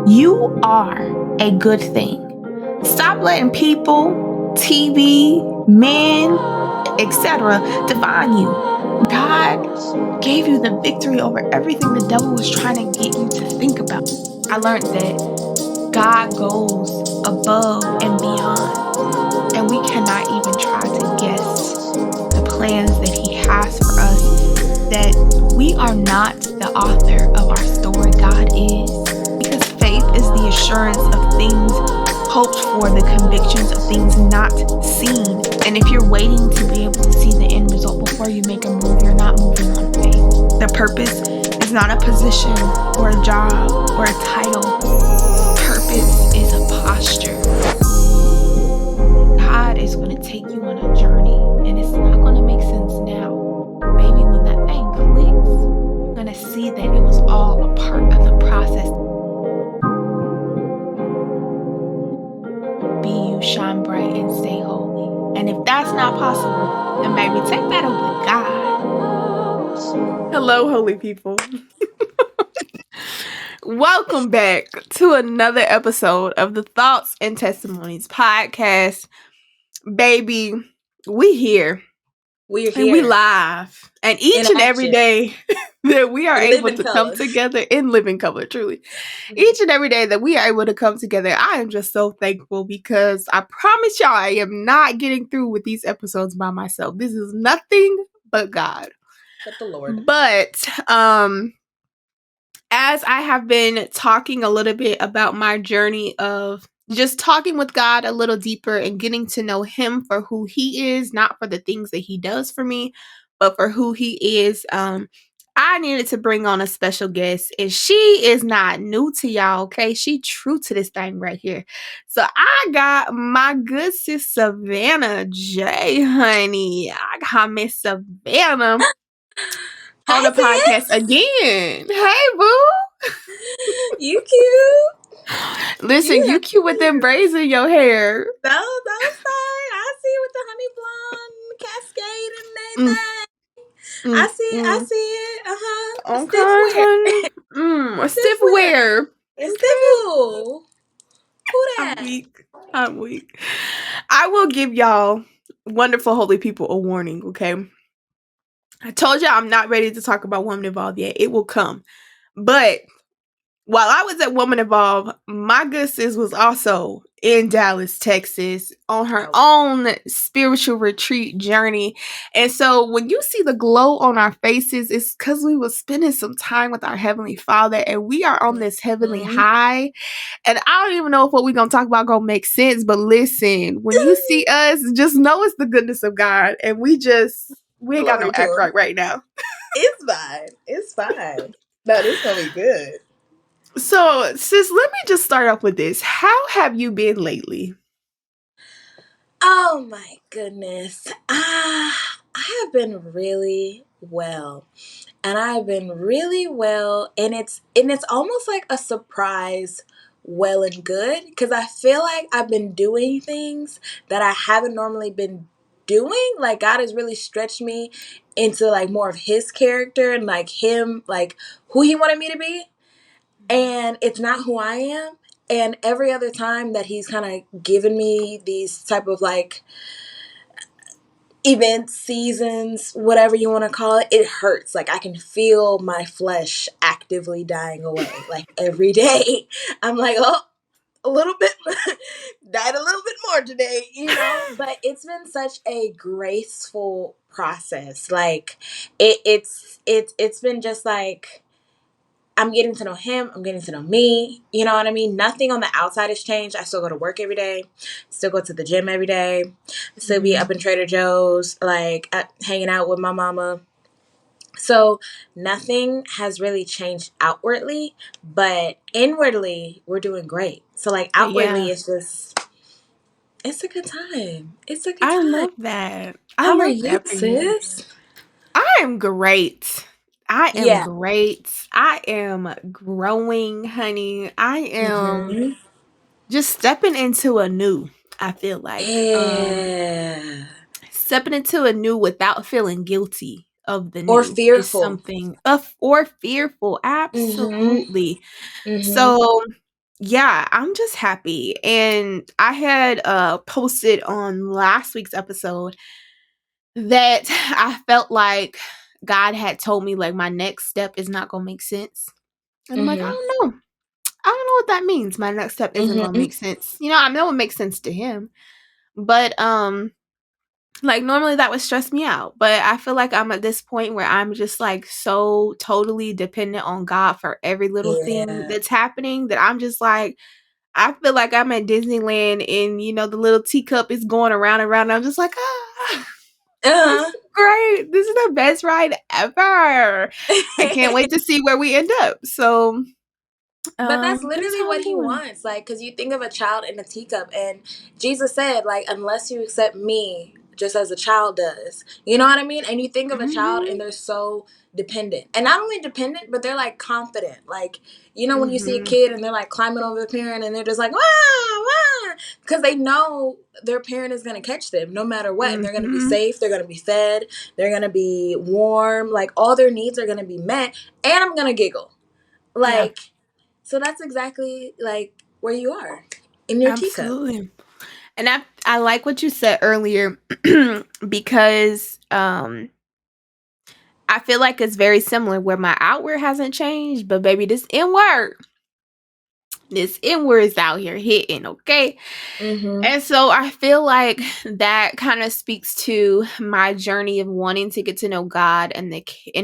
You are a good thing. Stop letting people, TV, men, etc. define you. God gave you the victory over everything the devil was trying to get you to think about. I learned that God goes above and beyond, and we cannot even try to guess the plans that He has for us, that we are not the author of our story. God is. Because faith is the assurance of things hoped for, the convictions of things not seen. And if you're waiting to be able to see the end result before you make a move, you're not moving on faith. The purpose is not a position or a job or a title. Purpose is a posture. God is going to take you on a journey, and it's not going to make sense now. Baby, when that thing clicks, you're going to see that it was all a part of the process. Be you, shine bright, and stay holy. And if that's not possible, then baby, take that up with God. Hello, holy people. Welcome back to another episode of the Thoughts and Testimonies podcast. Baby, we here. We're here. And we live. And each and every day that we are able to come together in living color, truly. Each and every day that we are able to come together, I am just so thankful, because I promise y'all I am not getting through with these episodes by myself. This is nothing but God. But the Lord. But as I have been talking a little bit about my journey of just talking with God a little deeper and getting to know Him for who He is, not for the things that He does for me, but for who He is, I needed to bring on a special guest, and she is not new to y'all, okay? She true to this thing right here. So I got my good sis Savannah J, honey. I got Miss Savannah on the podcast again. Hey, boo. You cute. Listen, you cute with them braids in your hair. Those fine. I see with the honey blonde cascade and everything. I see it. Okay, honey. Stiff wear. It's stiff. Who that? I'm weak. I will give y'all wonderful holy people a warning, okay? I told y'all I'm not ready to talk about Woman Evolved yet. It will come. But while I was at Woman Evolved, my good sis was also in Dallas, Texas, on her own spiritual retreat journey. And so when you see the glow on our faces, it's because we were spending some time with our Heavenly Father, and we are on this heavenly high. And I don't even know if what we're going to talk about going to make sense, but listen, when you see us, just know it's the goodness of God. And we ain't got no act right now. It's fine. No, this going to be good. So, sis, let me just start off with this. How have you been lately? Oh my goodness. I have been really well. And I've been really well, and it's almost like a surprise well and good, because I feel like I've been doing things that I haven't normally been doing. Like, God has really stretched me into like more of His character and like Him, like who He wanted me to be. And it's not who I am. And every other time that He's kind of given me these type of like events, seasons, whatever you want to call it, it hurts. Like, I can feel my flesh actively dying away. Like, every day I'm like, oh, a little bit died a little bit more today, you know. But it's been such a graceful process. Like, it's been just like, I'm getting to know Him. I'm getting to know me. You know what I mean? Nothing on the outside has changed. I still go to work every day. Still go to the gym every day. Still be up in Trader Joe's, like hanging out with my mama. So nothing has really changed outwardly, but inwardly we're doing great. So like outwardly, it's just, it's a good time. It's a good time. I love that. How are you, sis? I am great. I am great. I am growing, honey. I am just stepping into a new, I feel like. Stepping into a new without feeling guilty of the new. Or fearful. Or fearful. Absolutely. So yeah, I'm just happy. And I had posted on last week's episode that I felt like God had told me like my next step is not gonna make sense. And I'm like, I Mhm. don't know. I don't know what that means. My next step isn't gonna Mhm. make sense. I know it makes sense to him. But like normally that would stress me out. But I feel like I'm at this point where I'm just like so totally dependent on God for every little thing Yeah. that's happening that I'm just like I feel like I'm at Disneyland and the little teacup is going around and around. And I'm just like, this Uh-huh. is great. This is the best ride ever. I can't wait to see where we end up. So, But that's that's literally how I'm what he doing. wants. Like, because you think of a child in a teacup, and Jesus said, like, unless you accept me just as a child does. You know what I mean? And you think of a child, and Mhm. they're so dependent. And not only dependent, but they're, like, confident. Like, when you see a Mhm. kid and they're, like, climbing over the parent, and they're just like, wah, wah. Because they know their parent is going to catch them no matter what. And they're going to be Mhm. safe. They're going to be fed. They're going to be warm. Like, all their needs are going to be met. And I'm going to giggle. Yeah, Like, so that's exactly like where you are in your teacup. absolutely. And I like what you said earlier because I feel like it's very similar where my outward hasn't changed, but baby, this inward is out here hitting, okay? Mhm. And so I feel like that kind of speaks to my journey of wanting to get to know God and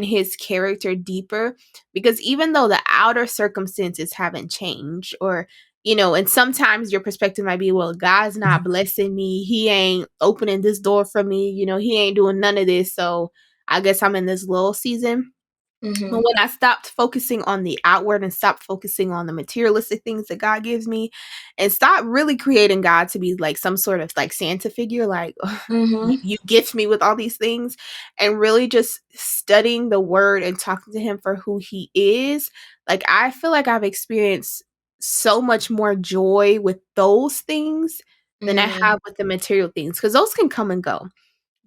his character deeper because even though the outer circumstances haven't changed or and sometimes your perspective might be, well, God's not blessing me. He ain't opening this door for me. He ain't doing none of this. So I guess I'm in this lull season. But Mhm. when I stopped focusing on the outward and stopped focusing on the materialistic things that God gives me and stop really creating God to be like some sort of like Santa figure, like Mhm. you gift me with all these things, and really just studying the word and talking to him for who he is, like I feel like I've experienced so much more joy with those things than I Mhm. have with the material things because those can come and go.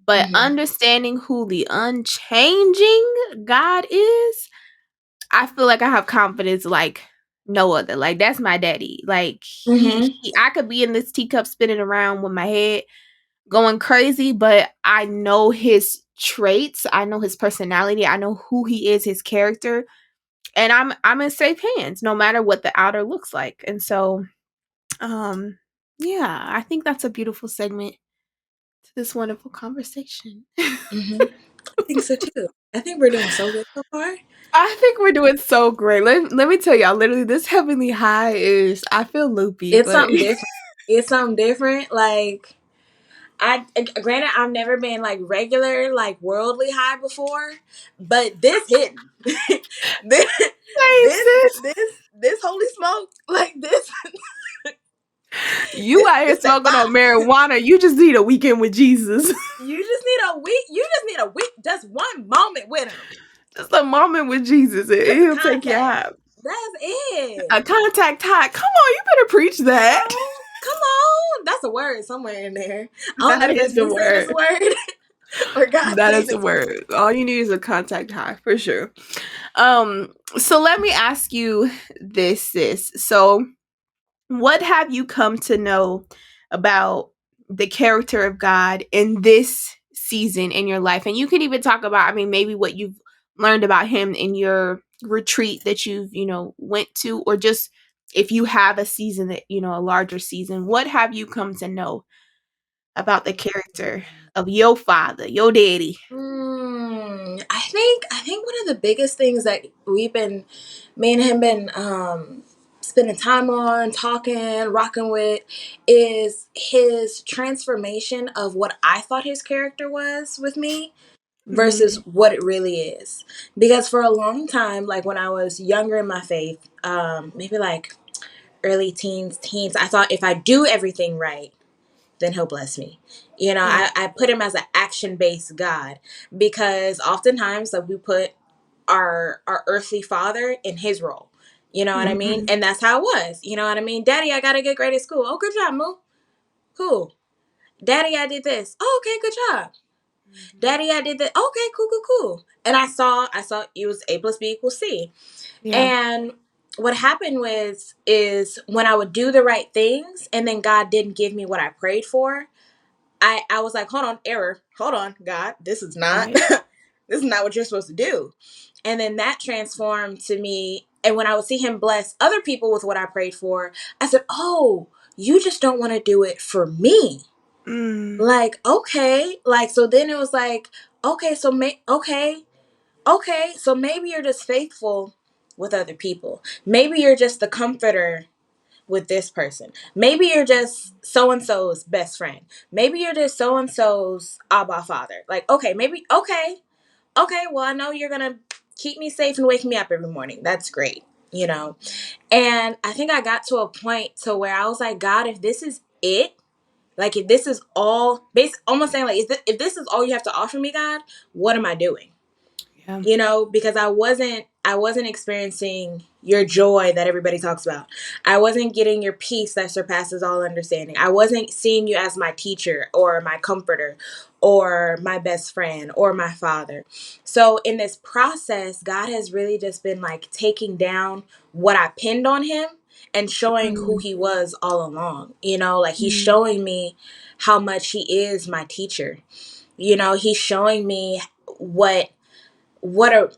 But Mhm. understanding who the unchanging God is, I feel like I have confidence like no other. Like that's my daddy. Like Mhm. I could be in this teacup spinning around with my head going crazy, but I know his traits, I know his personality, I know who he is, his character, and I'm in safe hands no matter what the outer looks like. And so um yeah, I think that's a beautiful segment to this wonderful conversation. Mhm. I think so too. I think we're doing so good so far. I think we're doing so great. Let me tell y'all, literally, this heavenly high is, I feel loopy, It's but something different. It's something different. Like granted, I've never been like regular, like worldly high before, but this hitting, this, same this, sis. this holy smoke, like this, You out here this that smoking on fire. marijuana. You just need a weekend with Jesus. You just need a week. You just need a week. Just one moment with him. Just a moment with Jesus, and Just a he'll take you contact. out. That's it. A contact high. Come on, you better preach Come that. on. Come on. That's a word somewhere in there. I don't know That if that's is the me saying it's a word. word or God That saying is the it's a word. word. All you need is a contact high for sure. So let me ask you this, sis. So what have you come to know about the character of God in this season in your life? And you can even talk about, I mean, maybe what you've learned about him in your retreat that you've, went to, or just if you have a season that, a larger season, what have you come to know about the character of your father, your daddy? I think one of the biggest things that me and him been spending time on, talking, rocking with, is his transformation of what I thought his character was with me versus Mm, what it really is. Because for a long time, like when I was younger in my faith, maybe like early teens, I thought if I do everything right, then he'll bless me. yeah. I put him as an action based God because oftentimes like we put our earthly father in his role. You know what I mean? Mhm. And that's how it was. You know what I mean? Daddy, I got a good grade at school. Oh, good job, Moo. Cool. Daddy, I did this. Oh, okay, good job. Mhm. Daddy, I did that. Okay, cool. And I saw it was A plus B equals C. Yeah. And what happened is when I would do the right things and then God didn't give me what I prayed for, I was like, hold on, error. Hold on, God. This is not Right. this is not what you're supposed to do. And then that transformed to me. And when I would see him bless other people with what I prayed for, I said, oh, you just don't want to do it for me. Like, okay. Like, so then it was like, okay, okay, so maybe you're just faithful with other people. Maybe you're just the comforter with this person. Maybe you're just so and so's best friend. Maybe you're just so and so's Abba father. Like, okay, maybe, okay, well, I know you're gonna keep me safe and wake me up every morning. That's great, you know? And I think I got to a point to where I was like, God, if this is it, like if this is all, almost saying like, if this is all you have to offer me, God, what am I doing? Yeah. You know, because I wasn't experiencing your joy that everybody talks about. I wasn't getting your peace that surpasses all understanding. I wasn't seeing you as my teacher or my comforter or my best friend or my father. So in this process, God has really just been like taking down what I pinned on him and showing who Mm. he was all along. You know, like he's Mm. showing me how much he is my teacher. You know, he's showing me what a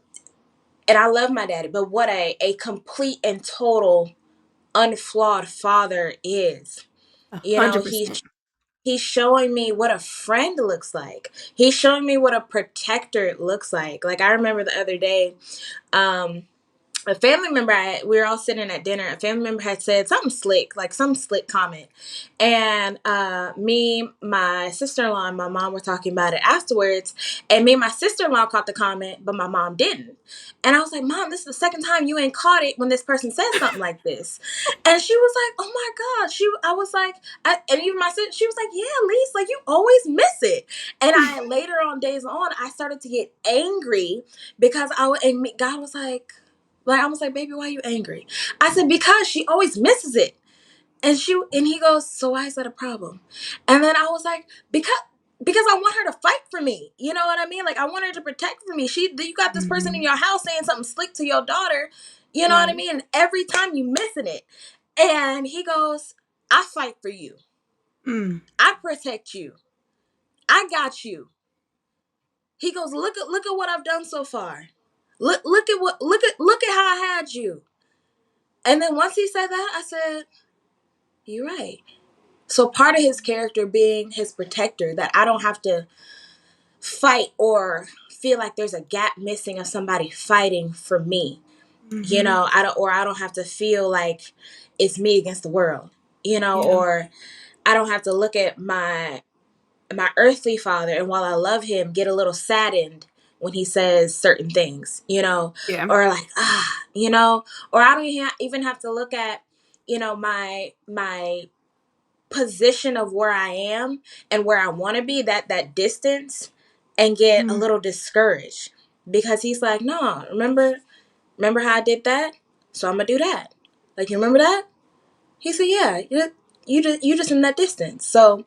and I love my daddy, but what a complete and total unflawed father is. You know, 100%. he's showing me what a friend looks like. He's showing me what a protector looks like. Like I remember the other day, um, a family member, we were all sitting at dinner. A family member had said something slick, like some slick comment. And me, my sister-in-law, and my mom were talking about it afterwards. And me and my sister-in-law caught the comment, but my mom didn't. And I was like, Mom, this is the second time you ain't caught it when this person says something like this. And she was like, oh my God. I was like, and even my sister, she was like, yeah, Lise, like you always miss it. And I later on, days on, I started to get angry because God was like, I was like, baby, why are you angry? I said, because she always misses it. And he goes, so why is that a problem? And then I was like, because I want her to fight for me. You know what I mean? Like I want her to protect for me. You got this person in Mhm. your house saying something slick to your daughter. You know what I Right. mean? And every time you missing it. And he goes, I fight for you. Mm. I protect you. I got you. He goes, look at what I've done so far. Look at how I had you. And then once he said that, I said, you're right. So part of his character being his protector, that I don't have to fight or feel like there's a gap missing of somebody fighting for me. You Mhm. know, I don't have to feel like it's me against the world, you know, Yeah. or I don't have to look at my earthly father and while I love him, get a little saddened when he says certain things, you know, Yeah. or like, you know, or I don't even have to look at, you know, my position of where I am and where I want to be, that distance, and get a Mm. little discouraged because he's like, no, remember how I did that? So I'm gonna do that. Like, you remember that? He said, yeah, you just in that distance. So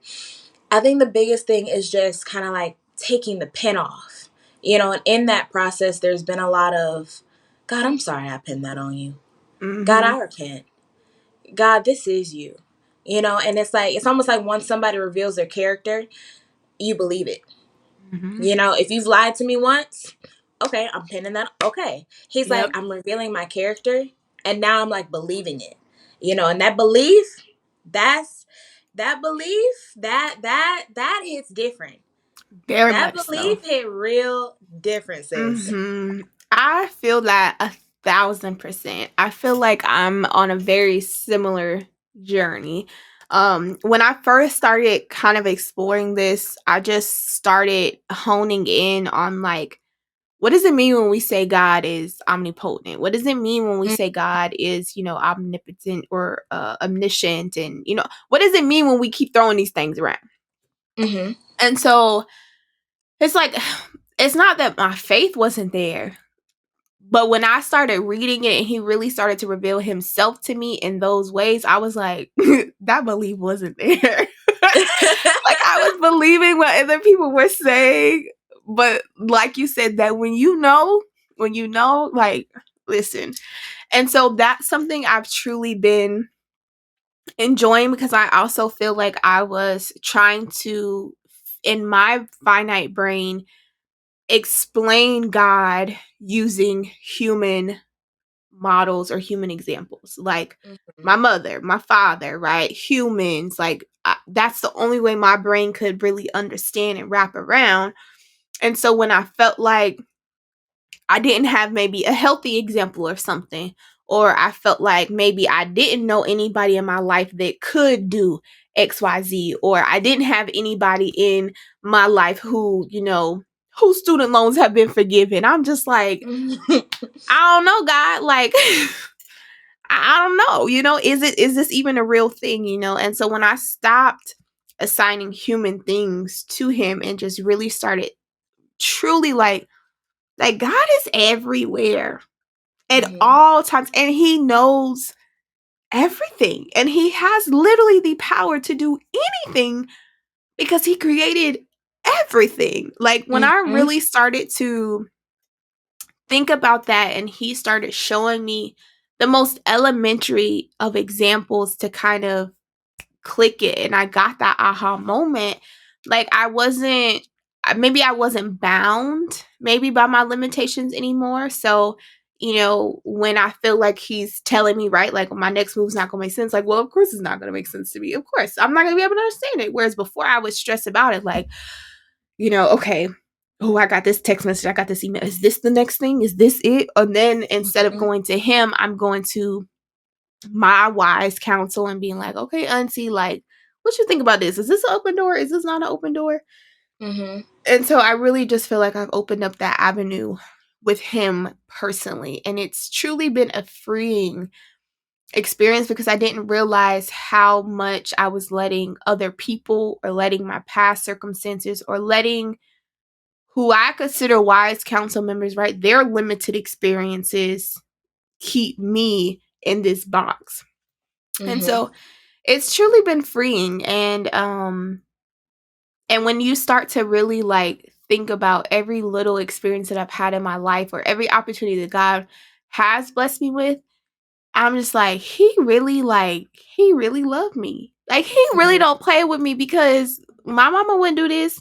I think the biggest thing is just kind of like taking the pin off, you know, and in that process, there's been a lot of, God, I'm sorry I pinned that on you. God, Mhm. I repent. God, this is you. You know, and it's like, it's almost like once somebody reveals their character, you believe it. Mhm. You know, if you've lied to me once, okay, I'm pinning that. Okay. He's like, Yep. I'm revealing my character, and now I'm like believing it. You know, and that belief, that's that belief, that hits different. Very That much so. belief hit real different, sis. I feel that 1,000%. I feel like I'm on a very similar journey. When I first started kind of exploring this, I just started honing in on like, what does it mean when we say God is omnipotent? What does it mean when we say God is, omnipotent or omniscient? And, what does it mean when we keep throwing these things around? Mm-hmm. And so it's like, it's not that my faith wasn't there, but when I started reading it and he really started to reveal himself to me in those ways, I was like, that belief wasn't there. Like I was believing what other people were saying. But like you said, that when you know, like, listen. And so that's something I've truly been enjoying, because I also feel like I was trying to, in my finite brain, explain God using human models or human examples, like my mother, my father, right? Humans, like that's the only way my brain could really understand and wrap around. And so when I felt like I didn't have maybe a healthy example or something, or I felt like maybe I didn't know anybody in my life that could do XYZ, or I didn't have anybody in my life who, whose student loans have been forgiven. I'm just like, I don't know, God. Like, I don't know, is this even a real thing, And so when I stopped assigning human things to him and just really started truly like God is everywhere at all times, and he knows everything, and he has literally the power to do anything because he created everything. Like when I really started to think about that, and he started showing me the most elementary of examples to kind of click it, and I got that aha moment, like maybe I wasn't bound maybe by my limitations anymore. So when I feel like he's telling me, right, like my next move's not gonna make sense, like, well, of course it's not gonna make sense to me, of course I'm not gonna be able to understand it. Whereas before I was stressed about it, like, okay, oh, I got this text message, I got this email, is this the next thing, is this it? And then instead of going to him, I'm going to my wise counsel and being like, okay, auntie, like, what you think about this? Is this an open door? Is this not an open door? And so I really just feel like I've opened up that avenue with him personally. And it's truly been a freeing experience, because I didn't realize how much I was letting other people, or letting my past circumstances, or letting who I consider wise council members, right, their limited experiences keep me in this box. And so it's truly been freeing. And when you start to really like think about every little experience that I've had in my life, or every opportunity that God has blessed me with, I'm just like, he really loved me. Like, he really don't play with me, because my mama wouldn't do this.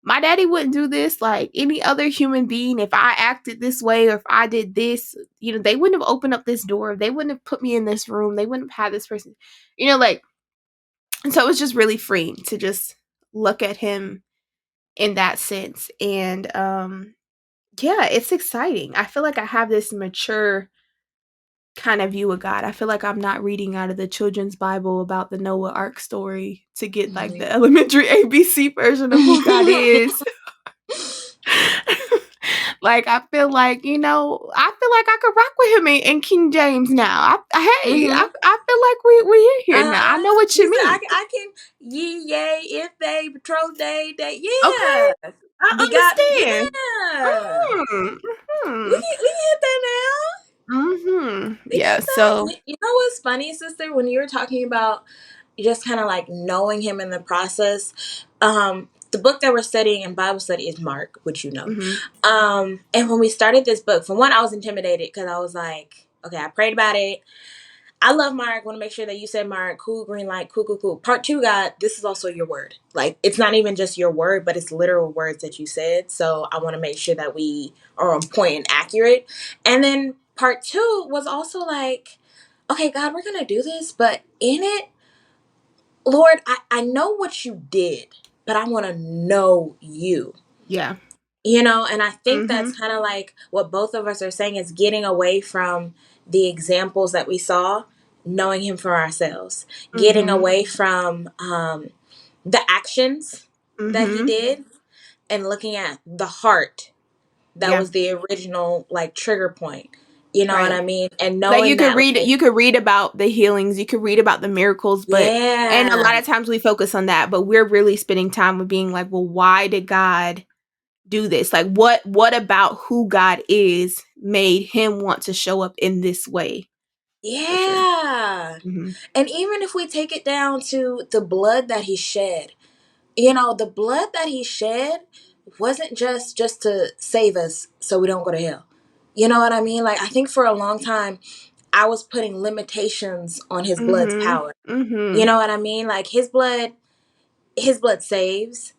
My daddy wouldn't do this. Like any other human being, if I acted this way, or if I did this, they wouldn't have opened up this door. They wouldn't have put me in this room. They wouldn't have had this person, like, and so it was just really freeing to just look at him in that sense. And yeah, it's exciting. I feel like I have this mature kind of view of God. I feel like I'm not reading out of the children's Bible about the Noah Ark story to get like the elementary ABC version of who God is. Like, I feel like, I could rock with him in King James now. I feel like we in here now. I know what you mean. I can ye, yay, if they, patrol day, Okay, yeah. I understand. We can hit that now. We Yeah, get that. so You know what's funny, sister? When you were talking about just kind of like knowing him in the process, the book that we're studying in Bible study is Mark, which you know. And when we started this book, for one, I was intimidated because I was like, okay, I prayed about it. I love Mark. Want to make sure that you said Mark. Cool, green light. Cool, cool, cool. Part 2, God, this is also your word. Like, it's not even just your word, but it's literal words that you said. So I want to make sure that we are on point and accurate. And then part 2 was also like, okay, God, we're going to do this. But in it, Lord, I know what you did, but I want to know you. yeah. And I think that's kind of like what both of us are saying, is getting away from the examples that we saw, knowing him for ourselves, getting away from the actions that he did, and looking at the heart that Yeah. was the original like trigger point. You know what Right. I mean? And Like, knowing that, like, you could read about the healings, you could read about the miracles, and a yeah, lot of times we focus on that, but we're really spending time with being like, well, why did God do this? Like, what about who God is made him want to show up in this way? For sure. yeah. And even if we take it down to the blood that he shed, the blood that he shed wasn't just to save us so we don't go to hell. You know what I mean? Like, I think for a long time, I was putting limitations on his blood's Mm-hmm. power. You Mm-hmm. know what I mean? Like his blood saves,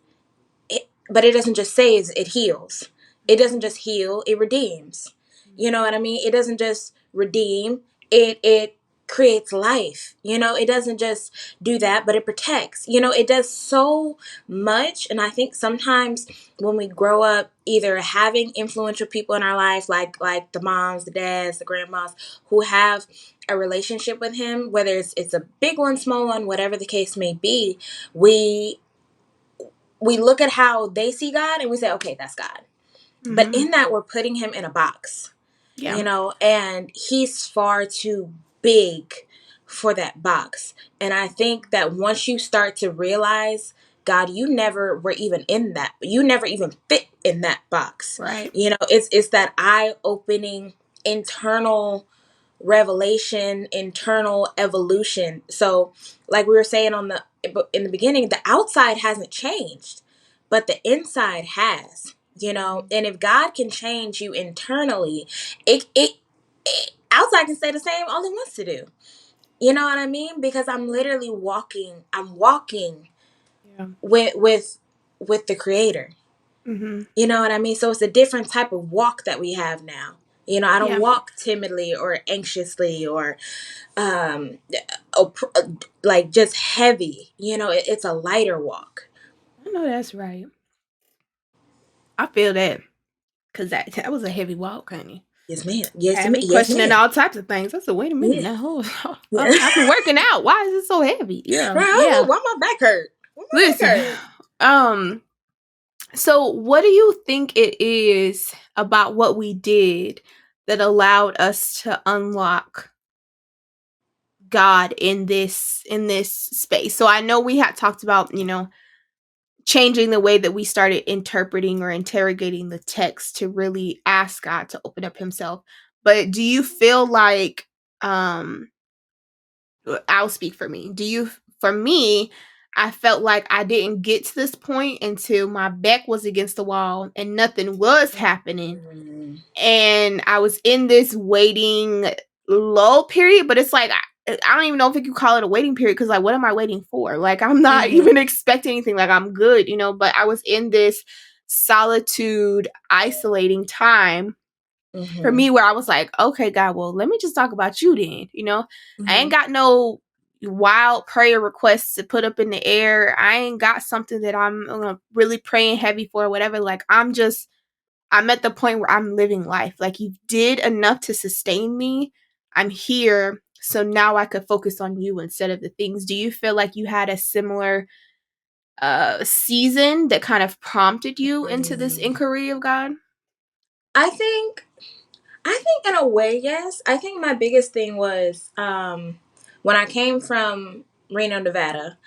but it doesn't just save, it heals. It doesn't just heal, it redeems. You know what I mean? It doesn't just redeem, it creates life. It doesn't just do that, but it protects. It does so much. And I think sometimes when we grow up either having influential people in our life, like the moms, the dads, the grandmas, who have a relationship with him, whether it's a big one, small one, whatever the case may be, we look at how they see God and we say, okay, that's God. But Mm-hmm. in that, we're putting him in a box, Yeah. and he's far too big for that box. And I think that once you start to realize, God, you never were even in that, you never even fit in that box. Right. It's that eye opening internal revelation, internal evolution. So, like we were saying in the beginning, the outside hasn't changed, but the inside has. And if God can change you internally, it outside can stay the same. All He wants to do. You know what I mean? Because I'm literally walking. I'm walking Yeah. with the Creator. Mm-hmm. You know what I mean? So it's a different type of walk that we have now. I don't Yeah. walk timidly or anxiously or um like just heavy. It's a lighter walk. I know that's right. I feel that because that was a heavy walk, honey. Yes, ma'am. Yes, Had ma'am. me Yes, questioning ma'am. all types of things. I said, wait a minute Yeah. now. Yeah. I've been working out. Why is it so heavy? Yeah. Right. Yeah. Why my back hurt? Why my back Listen. hurt? Um, so what do you think it is about what we did that allowed us to unlock God in this space? So I know we had talked about, changing the way that we started interpreting or interrogating the text to really ask God to open up himself. But do you feel like um I'll speak for me. For me, I felt like I didn't get to this point until my back was against the wall and nothing was happening. Mm, And I was in this waiting lull period, but it's like I don't even know if you could call it a waiting period because like what am I waiting for? Like I'm not mhm, even expecting anything. Like I'm good, but I was in this solitude, isolating time for mhm, me where I was like, okay, God, well, let me just talk about you then. I ain't mhm, got no wild prayer requests to put up in the air. I ain't got something that I'm really praying heavy for, whatever. Like I'm at the point where I'm living life. Like you did enough to sustain me. I'm here. So now I could focus on you instead of the things. Do you feel like you had a similar season that kind of prompted you into this mhm. inquiry of God? I think in a way, yes. I think my biggest thing was when I came from Reno, Nevada,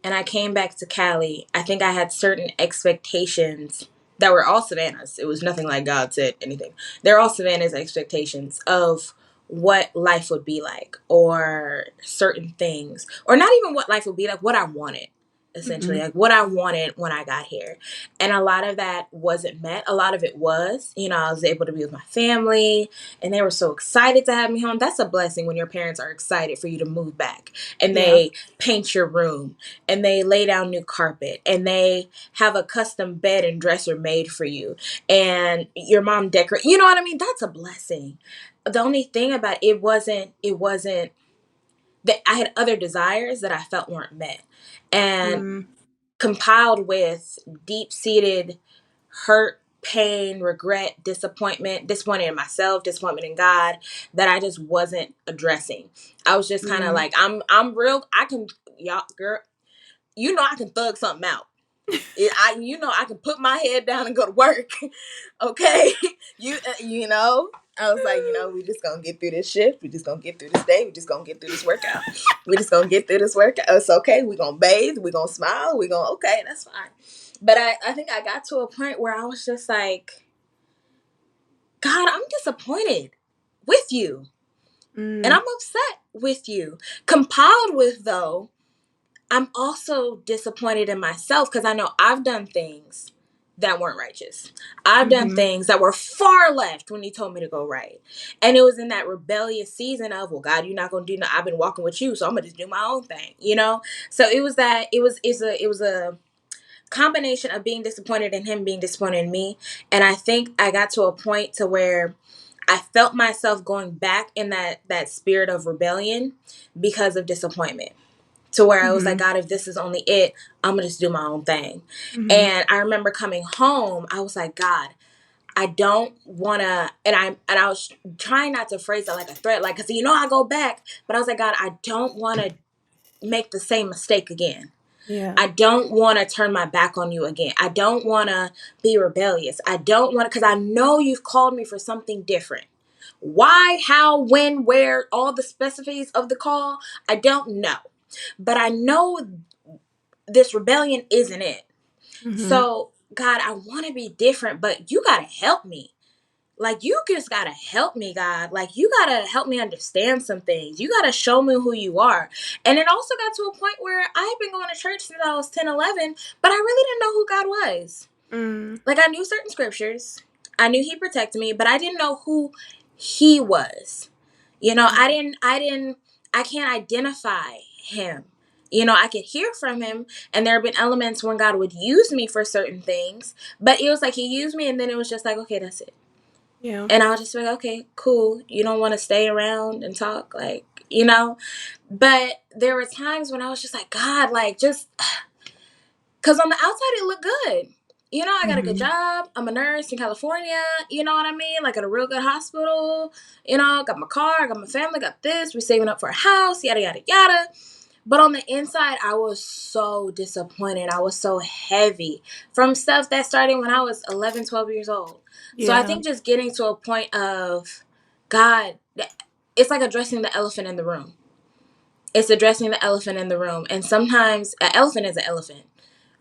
and I came back to Cali. I think I had certain expectations that were all Savannah's. It was nothing like God said anything. They're all Savannah's expectations of what life would be like, or certain things, or not even what life would be like, what I wanted. Essentially, Mm-hmm. like what I wanted when I got here. And a lot of that wasn't met. A lot of it was, I was able to be with my family and they were so excited to have me home. That's a blessing when your parents are excited for you to move back and Yeah. they paint your room and they lay down new carpet and they have a custom bed and dresser made for you and your mom decorate. You know what I mean? That's a blessing. The only thing about it wasn't that I had other desires that I felt weren't met. And Mm, compiled with deep-seated hurt, pain, regret, disappointment in myself, disappointment in God, that I just wasn't addressing. I was just kind of mm. like, I'm real. I can, y'all, girl, I can thug something out. I can put my head down and go to work. Okay, I was like, we just gonna get through this shift. We just gonna get through this day. We just gonna get through this workout. We just gonna get through this workout. It's okay. We gonna bathe. We gonna smile. We gonna okay. That's fine. But I think I got to a point where I was just like, God, I'm disappointed with you, and Mm, I'm upset with you. Compiled with though, I'm also disappointed in myself because I know I've done things that weren't righteous. I've done Mm-hmm. things that were far left when he told me to go right. And it was in that rebellious season of, well, God, you're not gonna do no, I've been walking with you, so I'm gonna just do my own thing, you know? So it was that it was a combination of being disappointed in him, being disappointed in me. And I think I got to a point to where I felt myself going back in that spirit of rebellion because of disappointment, to where I was like, Mm-hmm. God, if this is only it, I'm gonna just do my own thing. Mm-hmm. And I remember coming home, I was like, God, I don't wanna, and I was trying not to phrase it like a threat, like, cause I go back, but I was like, God, I don't want to make the same mistake again. Yeah. I don't want to turn my back on you again. I don't want to be rebellious. I don't want to, because I know you've called me for something different. Why, how, when, where, all the specifics of the call, I don't know. But I know this rebellion isn't it. Mm-hmm. So, God, I want to be different, but you got to help me. Like, you just got to help me, God. Like, you got to help me understand some things. You got to show me who you are. And it also got to a point where I had been going to church since I was 10, 11, but I really didn't know who God was. Mm. Like, I knew certain scriptures. I knew he protected me, but I didn't know who he was. I can't identify him. I could hear from him, and there have been elements when God would use me for certain things, but it was like he used me, and then it was just like, okay, that's it. Yeah. And I'll just be like, okay, cool. You don't want to stay around and talk, But there were times when I was just like, God, like, just because on the outside it looked good. I got a good Mm-hmm. job. I'm a nurse in California. You know what I mean? Like, at a real good hospital. Got my car, got my family, got this. We're saving up for a house, yada, yada, yada. But on the inside, I was so disappointed. I was so heavy from stuff that started when I was 11, 12 years old. So I Yeah. think just getting to a point of, God, it's like addressing the elephant in the room. It's addressing the elephant in the room. And sometimes an elephant is an elephant.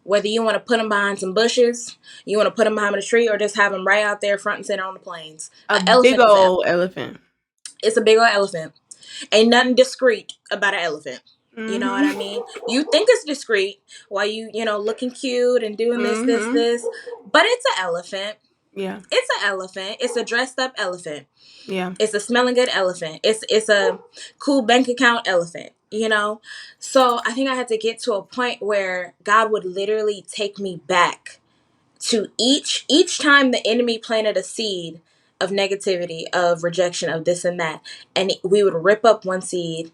Whether you want to put them behind some bushes, you want to put them behind a tree, or just have them right out there front and center on the plains. A An big elephant is an elephant. old elephant. It's a big old elephant. Ain't nothing discreet about an elephant. You know what I Mm-hmm. mean? You think it's discreet while looking cute and doing this, this, Mm-hmm. this, but it's an elephant. Yeah. It's an elephant. It's a dressed up elephant. Yeah. It's a smelling good elephant. It's a cool bank account elephant. So I think I had to get to a point where God would literally take me back to each time the enemy planted a seed of negativity, of rejection, of this and that, and we would rip up one seed,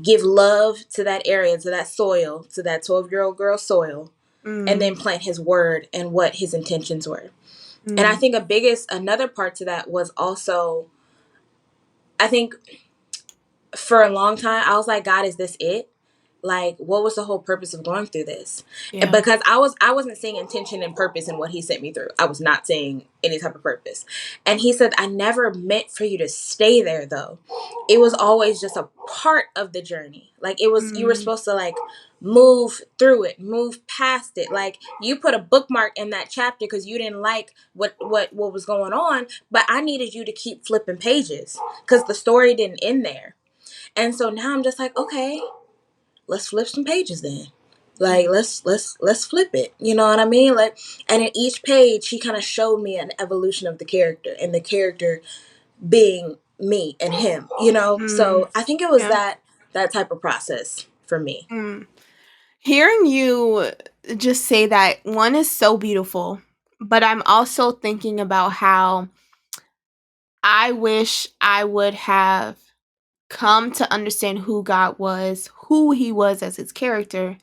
give love to that area, to that soil, to that 12-year-old girl soil, and Mm. then plant his word and what his intentions were. And I Mm. think another part to that was also, I think for a long time, I was like, God, is this it? Like, what was the whole purpose of going through this? And Yeah. because I wasn't seeing intention and purpose in what he sent me through. I was not seeing any type of purpose. And he said, I never meant for you to stay there though. It was always just a part of the journey. Like, you were Mm. supposed to, like, move through it, move past it. Like, you put a bookmark in that chapter because you didn't like what was going on, but I needed you to keep flipping pages because the story didn't end there. And so now I'm just like, okay, let's flip some pages then. Like, Yeah. let's flip it. You know what I mean? Like, and in each page he kind of showed me an evolution of the character, and the character being me and him. Mm. So I think it was Yeah. that type of process for me. Mm. Hearing you just say that, one is so beautiful, but I'm also thinking about how I wish I would have come to understand who God was, who he was as his character,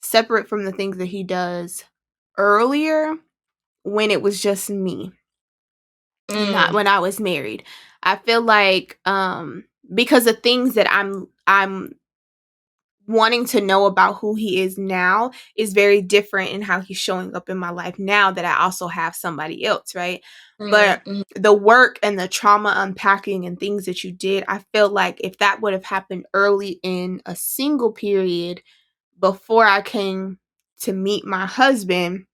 separate from the things that he does earlier, when it was just me, not Mm, when I was married. I feel like because the things that I'm wanting to know about who he is now is very different in how he's showing up in my life now that I also have somebody else, right? mm, But mm, the work and the trauma unpacking and things that you did, I feel like if that would have happened early in a single period before I came to meet my husband,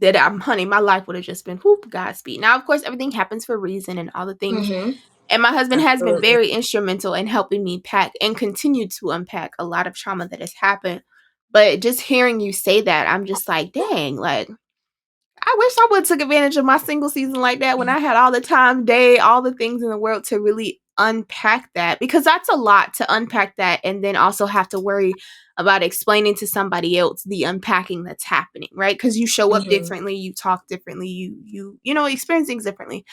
that honey, my life would have just been whoop, Godspeed. Now, of course, everything happens for a reason and all the things. mm-hmm. And my husband has been Absolutely. very instrumental in helping me pack and continue to unpack a lot of trauma that has happened. But just hearing you say that, I'm just like, dang, like I wish I would have took advantage of my single season like that when I had all the time, day, all the things in the world to really unpack that, because that's a lot to unpack that and then also have to worry about explaining to somebody else the unpacking that's happening, right? Because you show up Mm-hmm. differently, you talk differently, you know, experience things differently.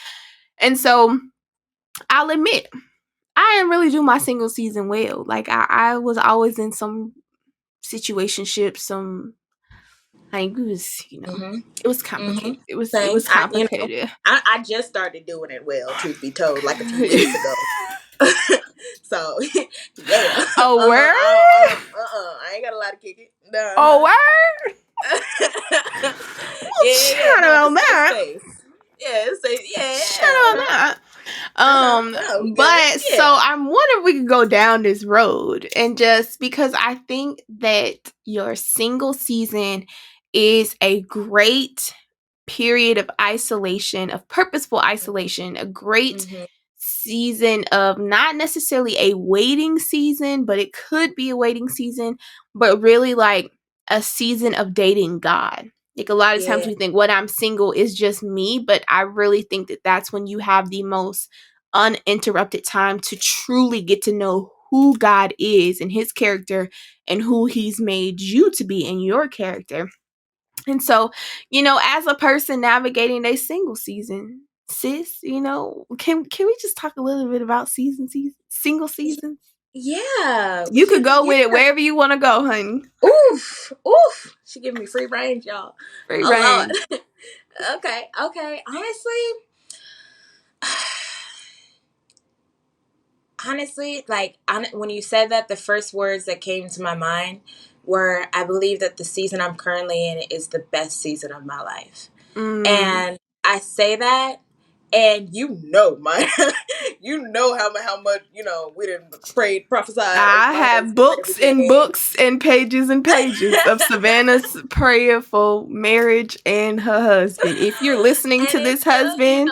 And so I'll admit, I didn't really do my single season well. Like I was always in some situationship, some like it was, you know, Mm-hmm. it was Mm-hmm. complicated. It Same. was complicated. I just started doing it well, truth be told, like a few weeks ago. So yeah. Oh word? I ain't got a lot of kick it. Oh Uh-huh. word? Well, Yeah. shout No, out on it's that. safe. Yeah, it's safe. Shout Yeah. out on that. No, we good. But so Yeah. I'm wondering if we could go down this road, and just because I think that your single season is a great period of isolation, of purposeful isolation, a great Mm-hmm. season of not necessarily a waiting season, but it could be a waiting season, but really like a season of dating God. Like a lot of times Yeah. we think when I'm single is just me, but I really think that that's when you have the most uninterrupted time to truly get to know who God is and his character and who he's made you to be in your character. And so, you know, as a person navigating a single season, sis, you know, can we just talk a little bit about single seasons? Yeah, we You could can. go Yeah. with it wherever you want to go, honey. Oof, oof. She giving me free range, y'all. Free Oh reign. Lord. Okay. Honestly, like when you said that, the first words that came to my mind were, I believe that the season I'm currently in is the best season of my life. Mm. And I say that, and my, how much we didn't prayed, prophesied over I my have husband and everything. books and pages of Savannah's prayer for marriage and her husband. If you're listening And to it's this husband,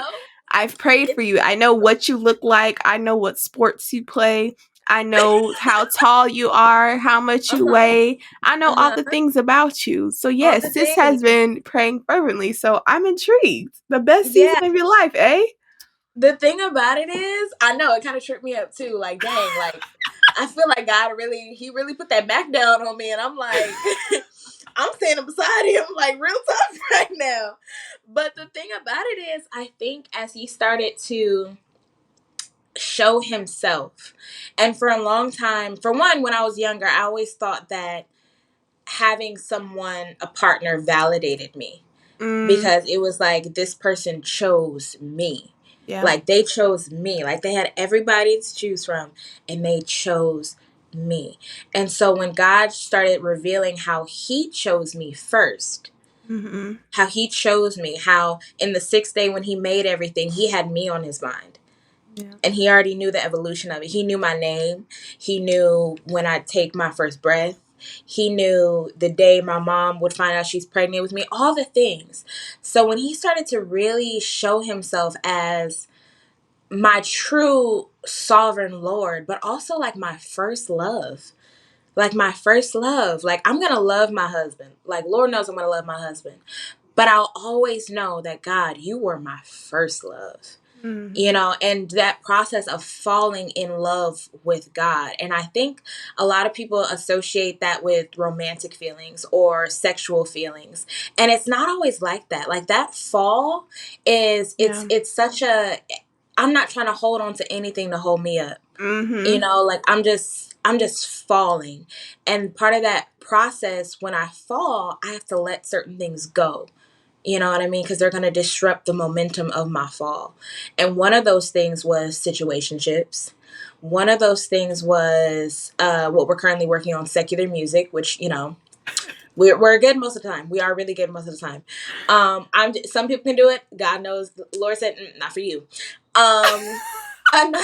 I've prayed for it's you. I know what you look like. I know what sports you play. I know how tall you are, how much uh you huh, weigh. I know all the uh-huh, things about you. So all yes, the sis has things. been praying fervently. So I'm intrigued. The best season Yeah. of your life, eh? The thing about it is, I know it kind of tripped me up too. Like, dang, like I feel like he really put that back down on me, and I'm like, I'm standing beside him like real tough right now. But the thing about it is, I think as he started to show himself, and for a long time, for one, when I was younger, I always thought that having a partner, validated me, Mm, because it was like this person chose me. yeah. Like they chose me. Like they had everybody to choose from, and they chose me. And so when God started revealing how he chose me first, Mm-hmm. how he chose me, how in the sixth day when he made everything, he had me on his mind. Yeah. And he already knew the evolution of it. He knew my name. He knew when I'd take my first breath. He knew the day my mom would find out she's pregnant with me, all the things. So when he started to really show himself as my true sovereign Lord, but also like my first love, like I'm going to love my husband. Like, Lord knows I'm going to love my husband. But I'll always know that, God, you were my first love. Mm-hmm. And that process of falling in love with God. And I think a lot of people associate that with romantic feelings or sexual feelings. And it's not always like that. Like that fall is, Yeah. it's such a, I'm not trying to hold on to anything to hold me up. Mm-hmm. Like I'm just falling. And part of that process, when I fall, I have to let certain things go. You know what I mean? Because they're going to disrupt the momentum of my fall. And one of those things was situationships. One of those things was what we're currently working on, secular music, which, we're good most of the time. We are really good most of the time. Some people can do it. God knows. The Lord said, not for you. Um, an-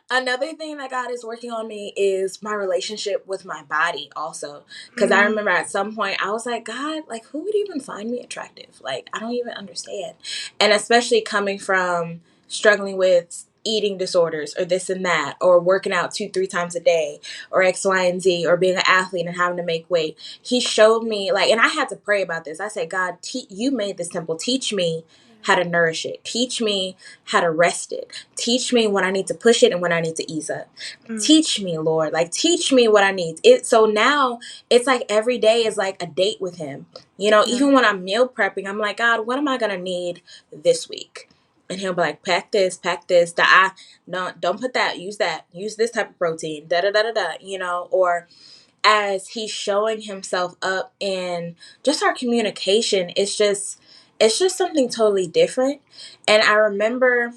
Another thing that God is working on me is my relationship with my body also. Because I Mm, remember at some point I was like, God, like who would even find me attractive? Like I don't even understand. And especially coming from struggling with eating disorders or this and that, or working out 2-3 times a day, or X, Y, and Z, or being an athlete and having to make weight. He showed me, like, and I had to pray about this. I said, God, you made this temple. Teach me how to nourish it. Teach me how to rest it. Teach me when I need to push it and when I need to ease up. Teach me, Lord. Like, teach me what I need. So now it's like every day is like a date with him. Even when I'm meal prepping, I'm like, God, what am I going to need this week? And he'll be like, pack this, don't put that, use this type of protein, da da da da da, or as he's showing himself up in just our communication, it's just something totally different. And I remember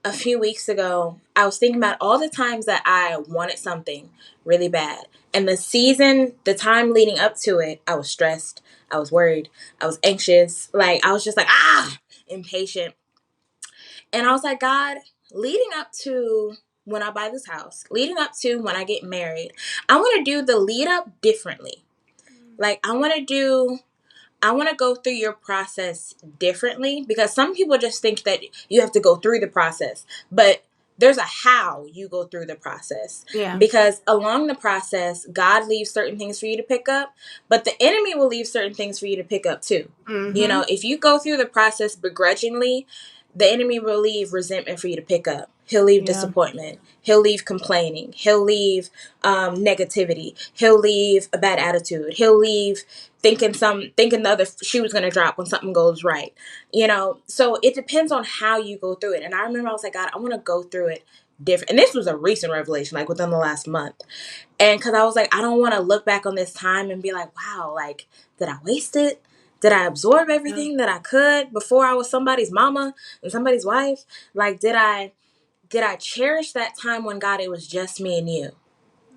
a few weeks ago, I was thinking about all the times that I wanted something really bad. And the time leading up to it, I was stressed, I was worried, I was anxious, like I was just like, impatient. And I was like, God, leading up to when I buy this house, leading up to when I get married, I want to do the lead up differently. Like, I want to go through your process differently, because some people just think that you have to go through the process, but there's a how you go through the process. Yeah. Because along the process, God leaves certain things for you to pick up, but the enemy will leave certain things for you to pick up too. If you go through the process begrudgingly, the enemy will leave resentment for you to pick up. He'll leave disappointment. He'll leave complaining. He'll leave negativity. He'll leave a bad attitude. He'll leave thinking the other shoe was going to drop when something goes right. So it depends on how you go through it. And I remember I was like, God, I want to go through it different. And this was a recent revelation, like within the last month. And because I was like, I don't want to look back on this time and be like, wow, like, did I waste it? Did I absorb everything that I could before I was somebody's mama and somebody's wife? Like, did I cherish that time when, God, it was just me and you,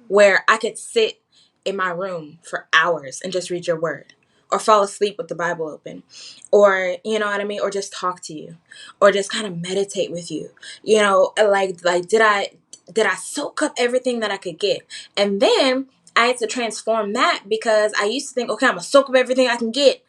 where I could sit in my room for hours and just read your word, or fall asleep with the Bible open, or, you know what I mean? Or just talk to you, or just kind of meditate with you, like did I soak up everything that I could get? And then I had to transform that, because I used to think, okay, I'm going to soak up everything I can get,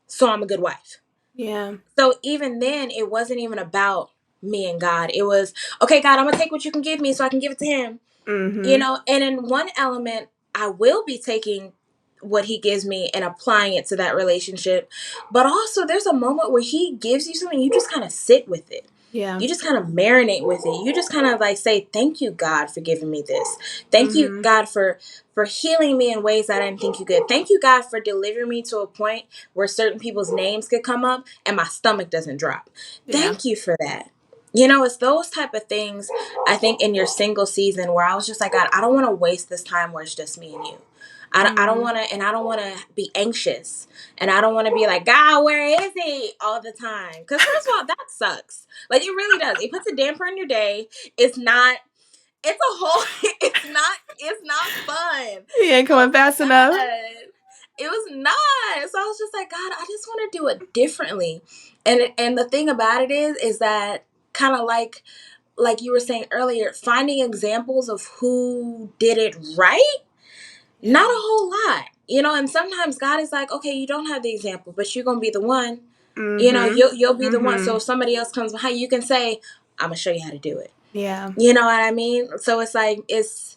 so I'm a good wife. Yeah. So even then, it wasn't even about me and God. It was, okay, God, I'm going to take what you can give me so I can give it to him. And in one element, I will be taking what he gives me and applying it to that relationship. But also, there's a moment where he gives you something, you just kind of sit with it. Yeah. You just kind of marinate with it. You just kind of like say, thank you, God, for giving me this. Thank you, God, for healing me in ways that I didn't think you could. Thank you, God, for delivering me to a point where certain people's names could come up and my stomach doesn't drop. Thank you for that. It's those type of things, I think, in your single season, where I was just like, God, I don't want to waste this time where it's just me and you. I don't want to, and I don't want to be anxious, and I don't want to be like, God, where is he all the time? Because first of all, that sucks. Like, it really does. It puts a damper on your day. It's a whole, it's not fun. He ain't coming fast enough. It was not. So I was just like, God, I just want to do it differently. And the thing about it is that, kind of like you were saying earlier, finding examples of who did it right, not a whole lot. And sometimes God is like, okay, you don't have the example, but you're going to be the one. You'll be the one. So if somebody else comes behind, you can say, I'm going to show you how to do it. Yeah. You know what I mean? So it's like, it's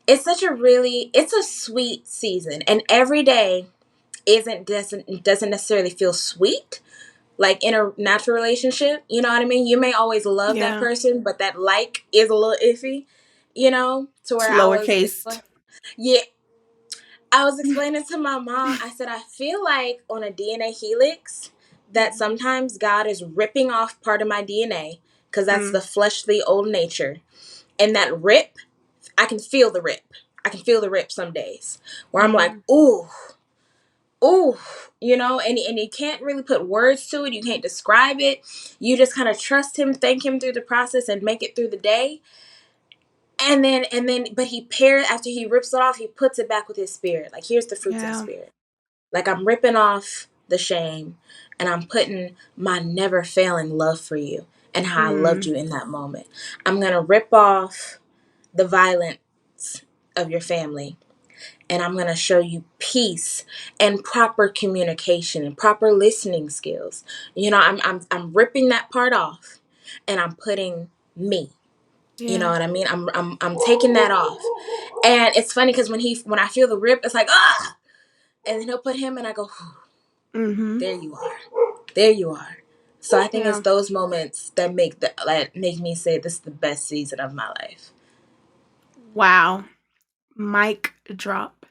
a sweet season, and every day doesn't necessarily feel sweet, like in a natural relationship. You know what I mean? You may always love that person, but that like is a little iffy, to where Lowercase. Yeah. I was explaining to my mom, I said, I feel like on a DNA helix that sometimes God is ripping off part of my DNA, because that's the fleshly old nature. And that rip, I can feel the rip. I can feel the rip some days where I'm like, ooh, and you can't really put words to it. You can't describe it. You just kind of trust him, thank him through the process, and make it through the day. And then, but after he rips it off, he puts it back with his spirit. Like, here's the fruits of the spirit. Like, I'm ripping off the shame, and I'm putting my never failing love for you and how I loved you in that moment. I'm going to rip off the violence of your family, and I'm going to show you peace and proper communication and proper listening skills. I'm ripping that part off, and I'm putting me. Yeah. You know what I mean? I'm taking that off. And it's funny because when I feel the rip, it's like, ah, and then he'll put him and I go, Mm-hmm. there you are. There you are. So I think Yeah. it's those moments that make me say this is the best season of my life. Wow. Mic drop.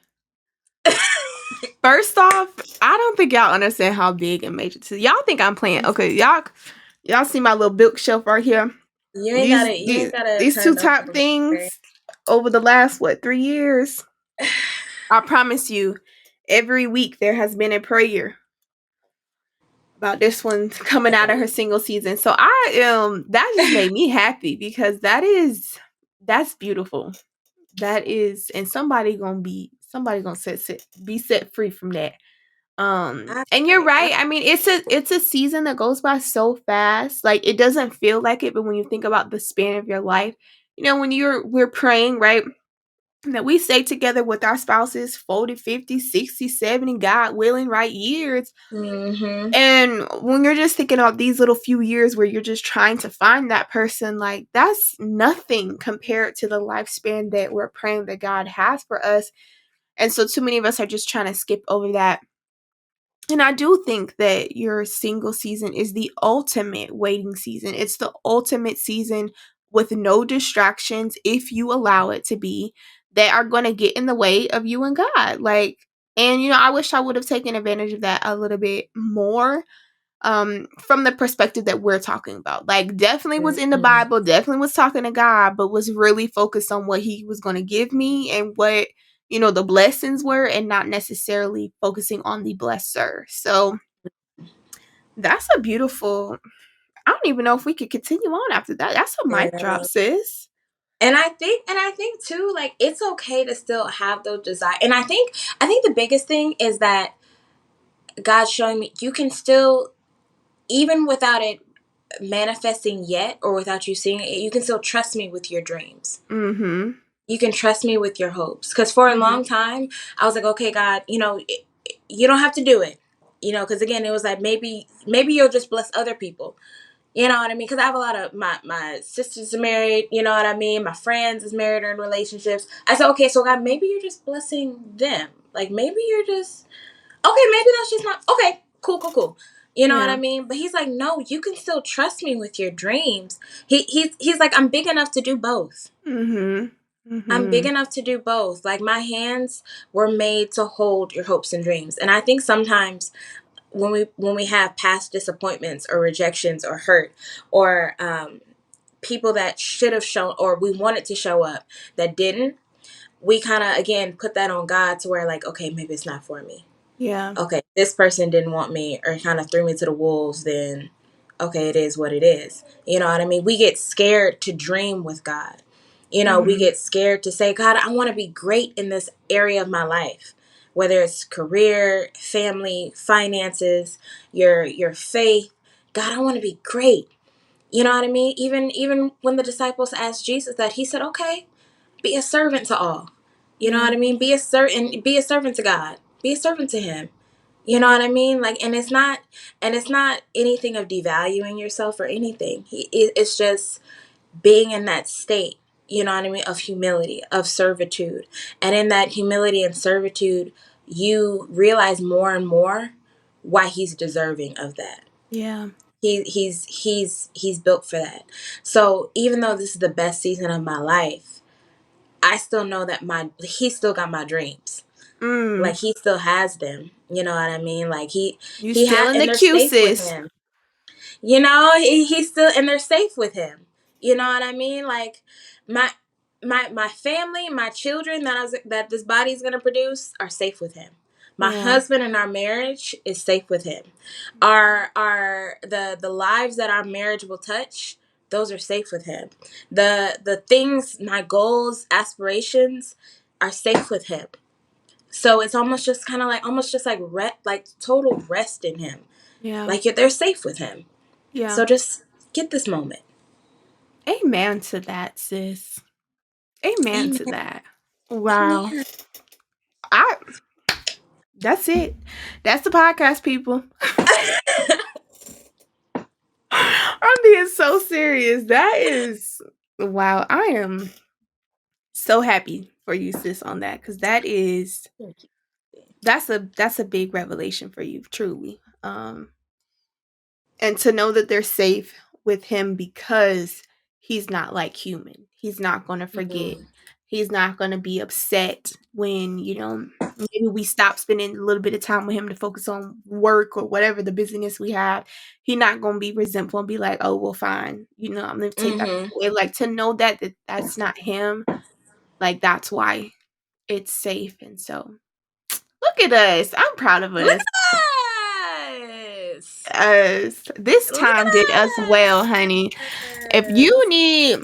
First off, I don't think y'all understand how big and major this is. Y'all think I'm playing. Okay, y'all see my little bookshelf right here. You ain't These gotta you these ain't gotta these two turn up top the volume. things over the last 3 years. I promise you, every week there has been a prayer about this one coming out of her single season. So I that just made me happy because that's beautiful. That is, and somebody gonna be be set free from that. I And you're pray. right. I mean, it's a season that goes by so fast. Like it doesn't feel like it, but when you think about the span of your life, when we're praying, right? That we stay together with our spouses 40, 50, 60, 70, God willing, right? Years. Mm-hmm. And when you're just thinking about these little few years where you're just trying to find that person, like that's nothing compared to the lifespan that we're praying that God has for us. And so too many of us are just trying to skip over that. And I do think that your single season is the ultimate waiting season. It's the ultimate season with no distractions, if you allow it to be, that are going to get in the way of you and God. Like, and I wish I would have taken advantage of that a little bit more, from the perspective that we're talking about. Like, definitely was in the Mm-hmm. Bible, definitely was talking to God, but was really focused on what he was going to give me and what the blessings were, and not necessarily focusing on the blesser. So that's a beautiful, I don't even know if we could continue on after that. That's a mic drop, Yeah. sis. And I think too, like it's okay to still have those desires. And I think the biggest thing is that God's showing me you can still, even without it manifesting yet or without you seeing it, you can still trust me with your dreams. Mm-hmm. You can trust me with your hopes. Because for a Mm-hmm. long time, I was like, okay, God, you don't have to do it. Because again, it was like maybe you'll just bless other people. You know what I mean? Because I have a lot of my sisters are married. You know what I mean? My friends is married or in relationships. I said, okay, so God, maybe you're just blessing them. Like maybe you're just okay. Maybe that's just not okay. Cool. You know what Yeah. I mean? But he's like, no, you can still trust me with your dreams. He's like, I'm big enough to do both. Mm-hmm. I'm big Mm-hmm. enough to do both. Like my hands were made to hold your hopes and dreams. And I think sometimes when we have past disappointments or rejections or hurt or people that should have shown or we wanted to show up that didn't, we kind of again put that on God to where like, okay, maybe it's not for me. Yeah. Okay, this person didn't want me or kind of threw me to the wolves, then okay, it is what it is. You know what I mean? We get scared to dream with God. We Mm-hmm. get scared to say, God, I want to be great in this area of my life. Whether it's career, family, finances, your faith. God, I want to be great. You know what I mean? Even when the disciples asked Jesus that, he said, okay, be a servant to all. You know Yeah. what I mean? Be a servant to God. Be a servant to him. You know what I mean? Like, and it's not anything of devaluing yourself or anything. It's just being in that state, you know what I mean, of humility, of servitude. And in that humility and servitude, you realize more and more why he's deserving of that. Yeah. He's built for that. So even though this is the best season of my life, I still know that he still got my dreams. Mm. Like he still has them. You know what I mean? Like You he still had, in the and they're queue, safe with sis. him. He's still, and they're safe with him. You know what I mean? Like my my family, my children that this body is gonna produce are safe with him. My Yeah. husband and our marriage is safe with him. The lives that our marriage will touch, those are safe with him. The things, my goals, aspirations are safe with him. So it's almost just kind of like almost just like total rest in him. Yeah. Like they're safe with him. Yeah. So just get this moment. Amen to that, sis. Amen to Amen. that. Wow. Amen. I That's it. That's the podcast, people. I'm being so serious. That is wow. I am so happy for you, sis, on that, because Thank you. that's a big revelation for you, truly. And to know that they're safe with him because he's not like human. He's not going to forget. Mhm. He's not going to be upset when, maybe we stop spending a little bit of time with him to focus on work or whatever the busyness we have. He's not going to be resentful and be like, oh, well, fine. I'm going to take that Mhm. away. Like, to know that that's not him, like, that's why it's safe. And so, look at us. I'm proud of Look us. at us. This Look time did us well, honey. If you need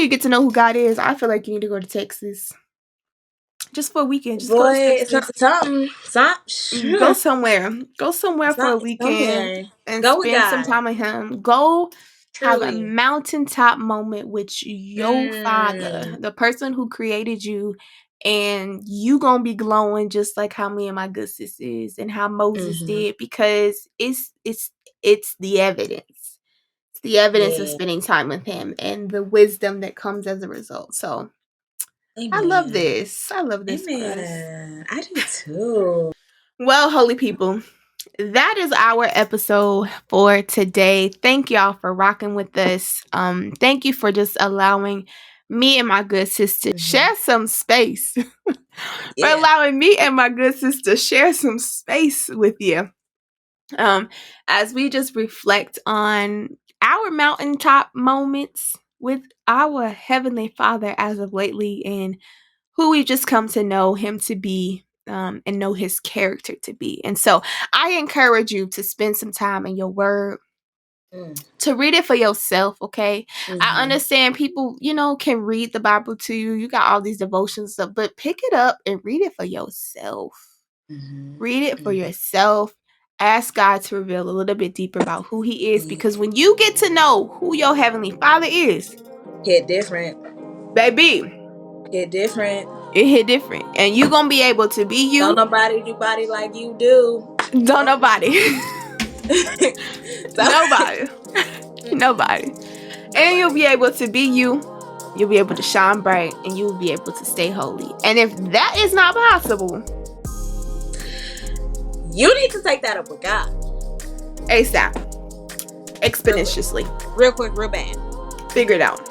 to get to know who God is, I feel like you need to go to Texas. Just for a weekend. Just go to Boy, Texas. something. Go somewhere. Go somewhere for a weekend Somewhere. and Go with spend some God. time with him. Go have a Truly. mountaintop moment with your father, Mm. the person who created you, and you gonna be glowing just like how me and my good sis is and how Moses Mhm. did, because it's the evidence. It's the evidence of Yeah. spending time with him and the wisdom that comes as a result. So I love Amen. this. I love this for us. Amen. I do too. Well, holy people, that is our episode for today. Thank y'all for rocking with us. Thank you for just allowing me and my good sister share some space. For Yeah. allowing me and my good sister share some space with you. As we just reflect on our mountaintop moments with our Heavenly Father as of lately, and who we've just come to know him to be, and know his character to be. And so I encourage you to spend some time in your word, Mm. to read it for yourself, okay? I Mhm. understand people, can read the Bible to you. You got all these devotions stuff, but pick it up and read it for yourself. Mhm. Read it for Mhm. yourself. Ask God to reveal a little bit deeper about who he is, Mhm. because when you get to know who your Heavenly Father is, Hit different. baby, Hit different. it hit different. And you going to be able to be you. Don't nobody do body like you do. Don't nobody. So- Nobody. Nobody. And you'll be able to be you. You'll be able to shine bright, and you'll be able to stay holy. And if that is not possible, You need to take that up with God. ASAP. Exponentially. Real quick, real bad. Figure it out.